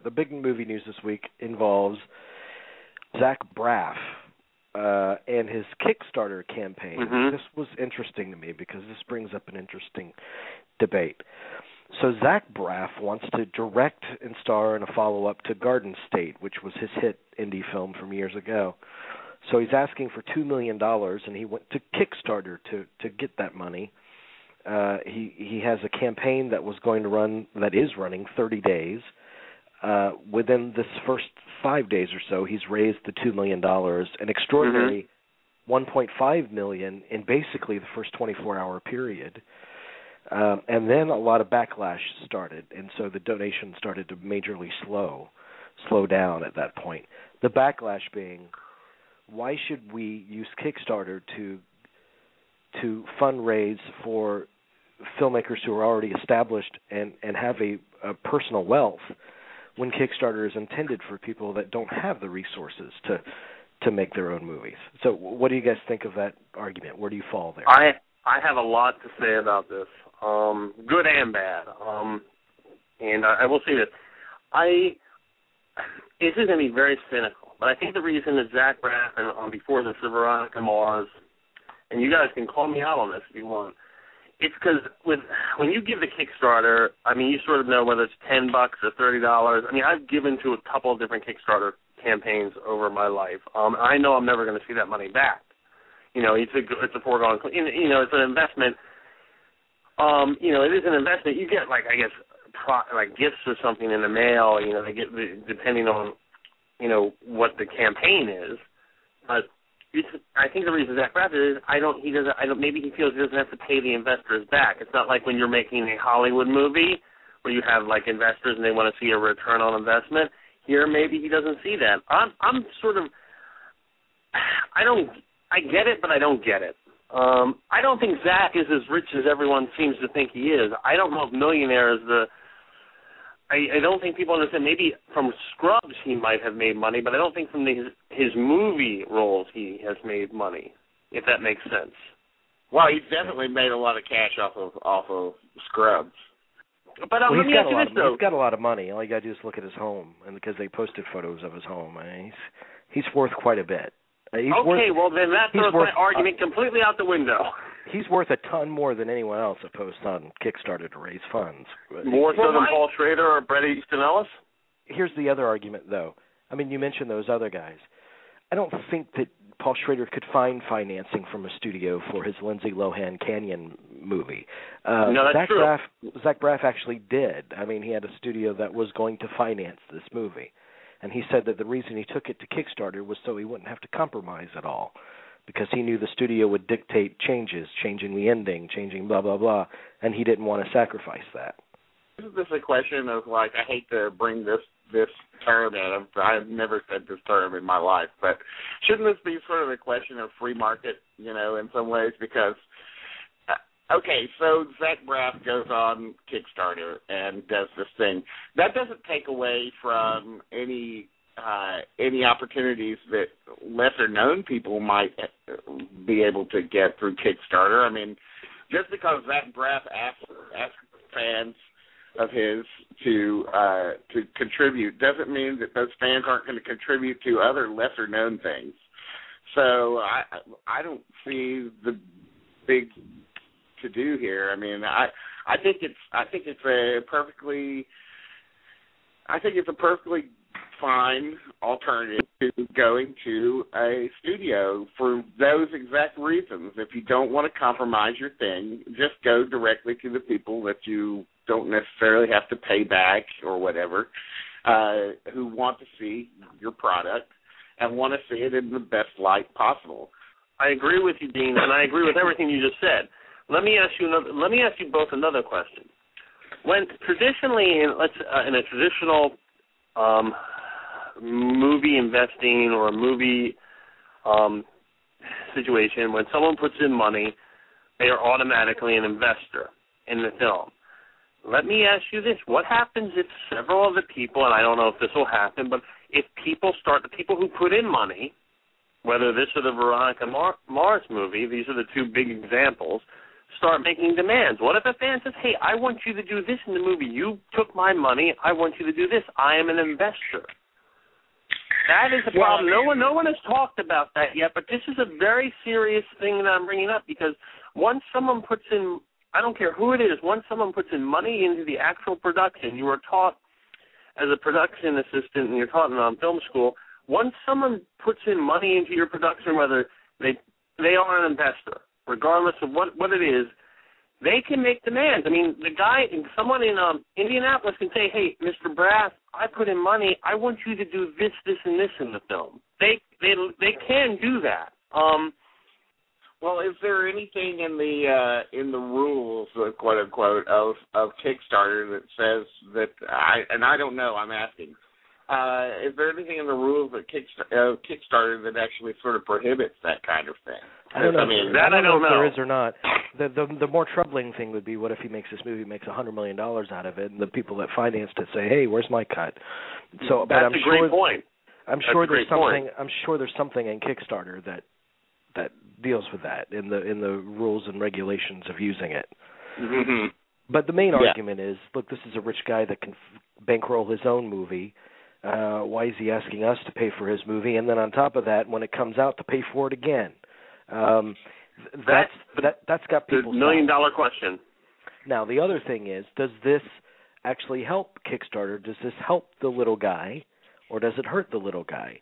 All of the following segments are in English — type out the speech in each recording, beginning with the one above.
The big movie news this week involves Zach Braff and his Kickstarter campaign. Mm-hmm. This was interesting to me because this brings up an interesting debate. So Zach Braff wants to direct and star in a follow-up to Garden State, which was his hit indie film from years ago. So he's asking for $2 million, and he went to Kickstarter to get that money. He has a campaign that is running 30 days. Within this first 5 days or so, he's raised the $2 million, an extraordinary $1.5 million in basically the first 24-hour period. And then a lot of backlash started, and so the donation started to majorly slow down at that point. The backlash being, why should we use Kickstarter to fundraise for filmmakers who are already established and have a personal wealth when Kickstarter is intended for people that don't have the resources to make their own movies? So what do you guys think of that argument? Where do you fall there? I have a lot to say about this, good and bad. And I will say this. This is going to be very cynical, but I think the reason that Zach Braff and before this, Veronica Mars, and you guys can call me out on this if you want, it's because when you give the Kickstarter, I mean, you sort of know whether it's $10 or $30. I mean, I've given to a couple of different Kickstarter campaigns over my life. I know I'm never going to see that money back. You know, it's a foregone. You know, it's an investment. You know, it is an investment. You get like gifts or something in the mail. You know, they get depending on what the campaign is. But I think the reason Zach Braff is maybe he feels he doesn't have to pay the investors back. It's not like when you're making a Hollywood movie where you have like investors and they want to see a return on investment. Here, maybe he doesn't see that. I'm sort of, I get it, but I don't get it. I don't think Zach is as rich as everyone seems to think he is. I don't know if millionaire is I don't think people understand. Maybe from Scrubs he might have made money, but I don't think from his movie roles he has made money, if that makes sense. Well, he's definitely made a lot of cash off of Scrubs. But let me ask you this, though. He's got a lot of money. All you got to do is look at his home, and because they posted photos of his home, I mean, he's worth quite a bit. Well, then that throws my argument completely out the window. He's worth a ton more than anyone else that posts on Kickstarter to raise funds. More so than Paul Schrader or Bret Easton Ellis? Here's the other argument, though. I mean, you mentioned those other guys. I don't think that Paul Schrader could find financing from a studio for his Lindsay Lohan Canyon movie. No, that's true. Zach Braff actually did. I mean, he had a studio that was going to finance this movie. And he said that the reason he took it to Kickstarter was so he wouldn't have to compromise at all, because he knew the studio would dictate changes, changing the ending, changing blah, blah, blah, and he didn't want to sacrifice that. Isn't this a question of, like, I hate to bring this term in. I've never said this term in my life, but shouldn't this be sort of a question of free market, in some ways? Because, okay, so Zach Braff goes on Kickstarter and does this thing. That doesn't take away from any opportunities that lesser-known people might be able to get through Kickstarter. I mean, just because Zach Braff asks fans of his to contribute doesn't mean that those fans aren't going to contribute to other lesser-known things. So I don't see the big to do here. I mean, I think it's a perfectly fine alternative to going to a studio for those exact reasons. If you don't want to compromise your thing, just go directly to the people that you don't necessarily have to pay back or whatever, who want to see your product and want to see it in the best light possible. I agree with you, Dean, and I agree with everything you just said. Let me ask you both another question. When traditionally, in a traditional movie investing or a movie situation, when someone puts in money, they are automatically an investor in the film. Let me ask you this. What happens if several of the people, and I don't know if this will happen, but if the people who put in money, whether this or the Veronica Mars movie, these are the two big examples, start making demands. What if a fan says, hey, I want you to do this in the movie. You took my money. I want you to do this. I am an investor. That is a problem. No one has talked about that yet, but this is a very serious thing that I'm bringing up, because once someone puts in, I don't care who it is, once someone puts in money into the actual production, you are taught as a production assistant and you're taught in film school, once someone puts in money into your production, whether they are an investor, regardless of what it is, they can make demands. I mean, someone in Indianapolis can say, hey, Mr. Braff, I put in money. I want you to do this, this, and this in the film. They can do that. Well, is there anything in the rules, quote unquote, of Kickstarter that says that I don't know, I'm asking. Is there anything in the rules of Kickstarter that actually sort of prohibits that kind of thing? I don't know. I don't know if there is or not. The more troubling thing would be, what if he makes this movie, makes $100 million out of it, and the people that financed it say, "Hey, where's my cut?" So that's a great point. I'm sure there's something in Kickstarter that deals with that in the rules and regulations of using it. Mm-hmm. But the main argument is, look, this is a rich guy that can bankroll his own movie. Why is he asking us to pay for his movie? And then on top of that, when it comes out, to pay for it again. That's got people. The $1 million question. Now, the other thing is, does this actually help Kickstarter? Does this help the little guy, or does it hurt the little guy?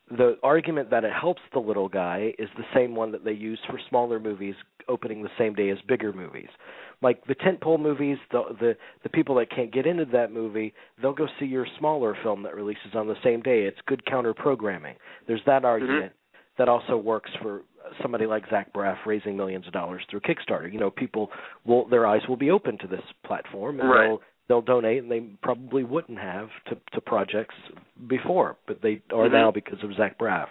The argument that it helps the little guy is the same one that they use for smaller movies opening the same day as bigger movies. Like the tentpole movies, the people that can't get into that movie, they'll go see your smaller film that releases on the same day. It's good counter-programming. There's that argument that also works for somebody like Zach Braff raising millions of dollars through Kickstarter. You know, people their eyes will be open to this platform, and they'll donate, and they probably wouldn't have to projects before, but they are now because of Zach Braff.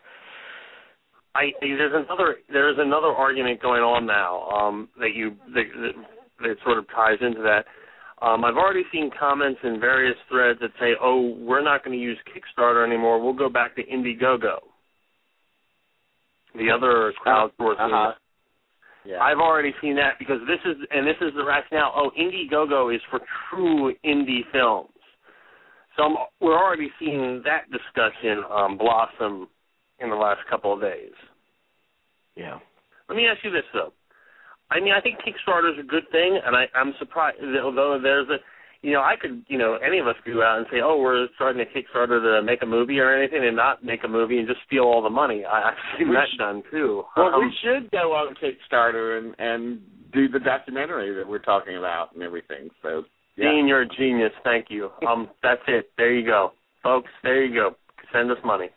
There's another argument going on now that sort of ties into that. I've already seen comments in various threads that say, "Oh, we're not going to use Kickstarter anymore. We'll go back to Indiegogo." The other crowdsourcing. Yeah. I've already seen that, because this is the rationale. Oh, Indiegogo is for true indie films. So we're already seeing that discussion blossom in the last couple of days. Yeah. Let me ask you this, though. I mean, I think Kickstarter is a good thing, and I'm surprised, although there's any of us could go out and say, oh, we're starting a Kickstarter to make a movie or anything, and not make a movie and just steal all the money. I've seen that done, too. Well, we should go on Kickstarter and do the documentary that we're talking about and everything. So, Dean, you're a genius. Thank you. That's it. There you go. Folks, there you go. Send us money.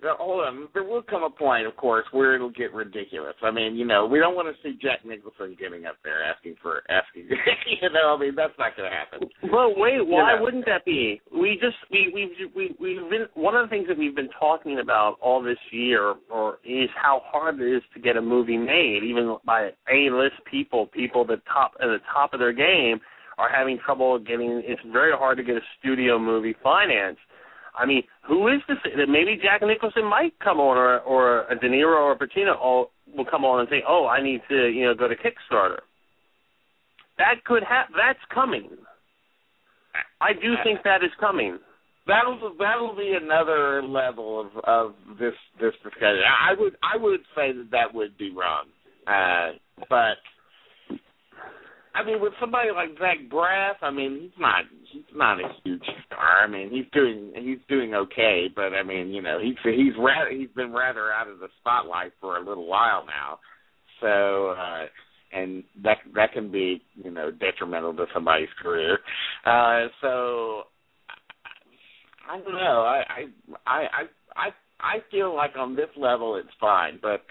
Hold on. There will come a point, of course, where it'll get ridiculous. I mean, we don't want to see Jack Nicholson getting up there asking. I mean, that's not going to happen. Well, wait. Why wouldn't that be? We've been, one of the things that we've been talking about all this year, is how hard it is to get a movie made, even by A-list people at the top of their game are having trouble getting. It's very hard to get a studio movie financed. I mean, who is this? Maybe Jack Nicholson might come on, or a De Niro or a Pacino will come on and say, "Oh, I need to, go to Kickstarter." That could that's coming. I do think that is coming. That'll be another level of this discussion. I would say that would be wrong, but. I mean, with somebody like Zach Braff, I mean, he's not a huge star. I mean, he's doing okay, but I mean, he's been rather out of the spotlight for a little while now. So, and that can be, detrimental to somebody's career. So, I don't know. I feel like on this level it's fine, but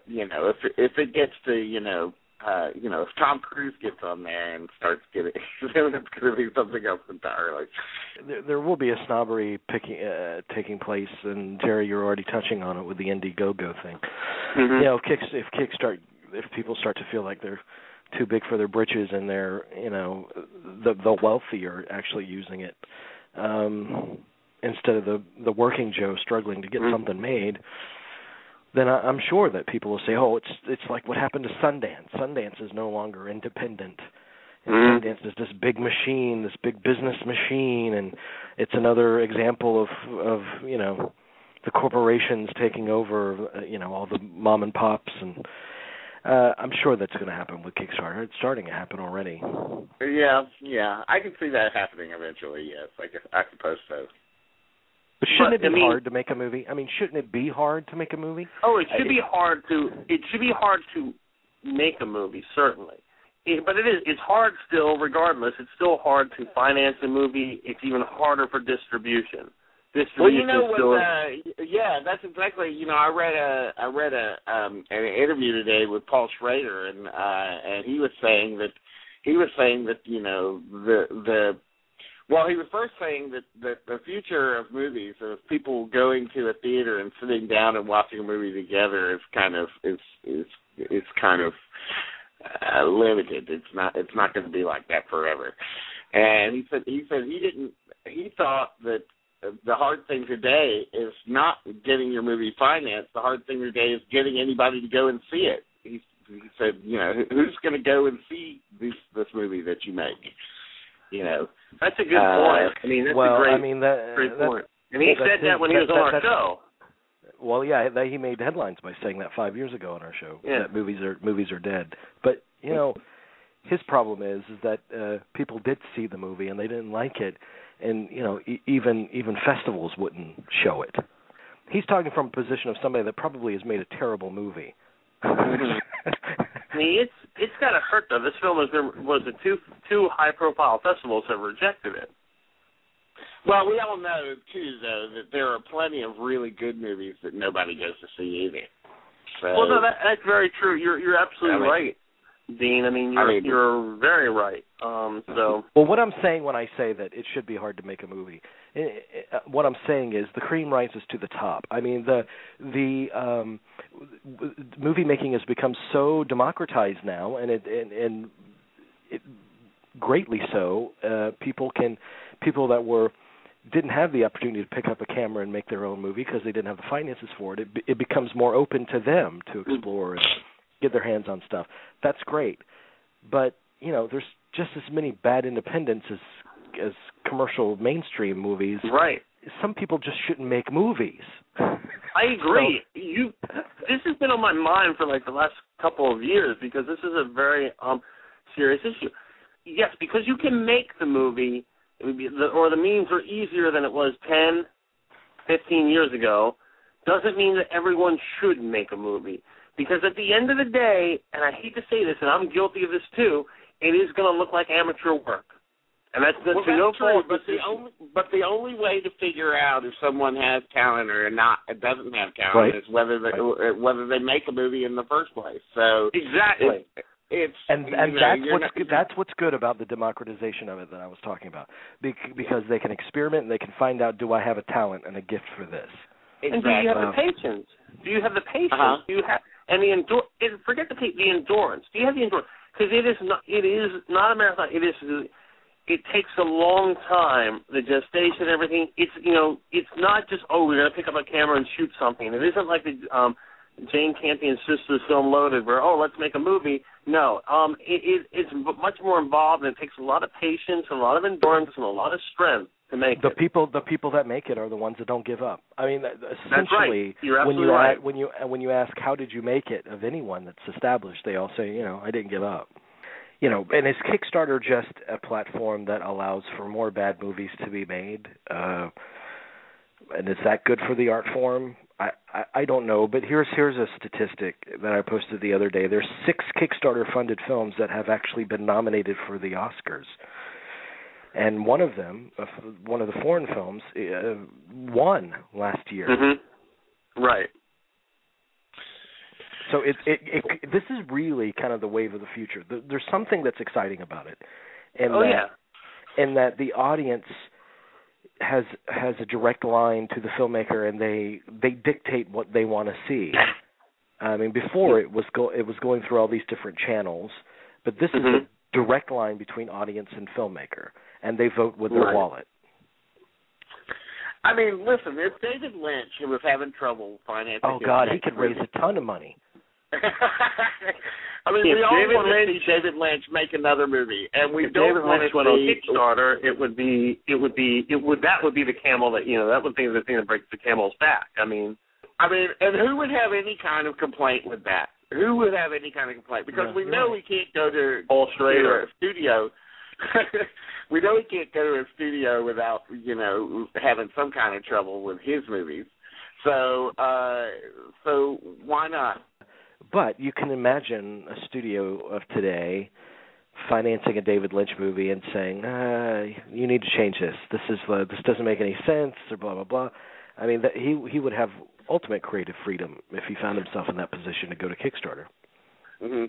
if it gets to if Tom Cruise gets on there and starts getting, it's going to be something else entirely. There will be a snobbery taking place, and Terry, you're already touching on it with the Indiegogo thing. Mm-hmm. If people start to feel like they're too big for their britches, and they're, the wealthy are actually using it instead of the working Joe struggling to get something made. then I'm sure that people will say, "Oh, it's like what happened to Sundance. Sundance is no longer independent. And Sundance is this big machine, this big business machine, and it's another example of the corporations taking over, all the mom and pops." And I'm sure that's going to happen with Kickstarter. It's starting to happen already. Yeah, I can see that happening eventually. Yes, I suppose so. But shouldn't it be hard to make a movie? I mean, shouldn't it be hard to make a movie? Oh, it should be hard to. It should be hard to make a movie, certainly. But it is. It's hard still, regardless. It's still hard to finance a movie. It's even harder for distribution. Well, you know what? That's exactly. I read an interview today with Paul Schrader, and he was saying that he was first saying that the future of movies, of people going to a theater and sitting down and watching a movie together, is kind of limited. It's not going to be like that forever. And he thought that the hard thing today is not getting your movie financed. The hard thing today is getting anybody to go and see it. He said, who's going to go and see this movie that you make? That's a good point. I mean, that's a great point. And he said that when he was on our show. Well, yeah, he made headlines by saying that 5 years ago on our show, that movies are dead. But his problem is that people did see the movie and they didn't like it, and even festivals wouldn't show it. He's talking from a position of somebody that probably has made a terrible movie. I mean, it's got to hurt though. This film was two high-profile festivals have rejected it. Well, we all know too, though, that there are plenty of really good movies that nobody goes to see either. So, well, no, that's very true. You're absolutely right, Dean. I mean, you're very right. Well, what I'm saying when I say that it should be hard to make a movie, what I'm saying is the cream rises to the top. I mean, the movie making has become so democratized now, and it greatly so. People that didn't have the opportunity to pick up a camera and make their own movie because they didn't have the finances for it. It becomes more open to them to explore and get their hands on stuff. That's great, but there's just as many bad independents as commercial mainstream movies. Right. Some people just shouldn't make movies. I agree. This has been on my mind for like the last couple of years because this is a very serious issue. Yes, because you can make the movie, or the means are easier than it was 10, 15 years ago, doesn't mean that everyone should make a movie. Because at the end of the day, and I hate to say this, and I'm guilty of this too, it is going to look like amateur work. And that's to no fault. But the only way to figure out if someone has talent or doesn't have talent is whether they make a movie in the first place. So exactly. That's what's good about the democratization of it that I was talking about, because they can experiment and they can find out, do I have a talent and a gift for this? Exactly. And do you have the patience? Do you have the patience? Do you have forget the endurance? Do you have the endurance? Because it is not a marathon. It takes a long time. The gestation, everything. It's not just we're gonna pick up a camera and shoot something. It isn't like the Jane Campion's sister's film Loaded, where let's make a movie. No, it's much more involved, and it takes a lot of patience, and a lot of endurance, and a lot of strength to make it. The people that make it are the ones that don't give up. I mean, essentially, that's right. You're absolutely right. When you ask how did you make it of anyone that's established, they all say, I didn't give up. And is Kickstarter just a platform that allows for more bad movies to be made? And is that good for the art form? I don't know, but here's a statistic that I posted the other day. There's 6 Kickstarter-funded films that have actually been nominated for the Oscars. And one of them, one of the foreign films, won last year. Mm-hmm. Right. So this is really kind of the wave of the future. There's something that's exciting about it, and that the audience has a direct line to the filmmaker, and they dictate what they want to see. I mean, before it was going through all these different channels, but this is a direct line between audience and filmmaker, and they vote with their wallet. I mean, listen, if David Lynch, who was having trouble financing, oh God, he could raise a ton of money. I mean, if we all David want to Lynch, see David Lynch make another movie, and we if don't David want Lynch to went on see Kickstarter, that would be the camel that that would be the thing that breaks the camel's back. I mean, and who would have any kind of complaint with that? Who would have any kind of complaint? Because we know we can't go to a studio. We know he can't go to a studio without, having some kind of trouble with his movies. So why not? But you can imagine a studio of today financing a David Lynch movie and saying, you need to change this. This doesn't make any sense, or blah blah blah. I mean, he would have ultimate creative freedom if he found himself in that position to go to Kickstarter. Mm-hmm.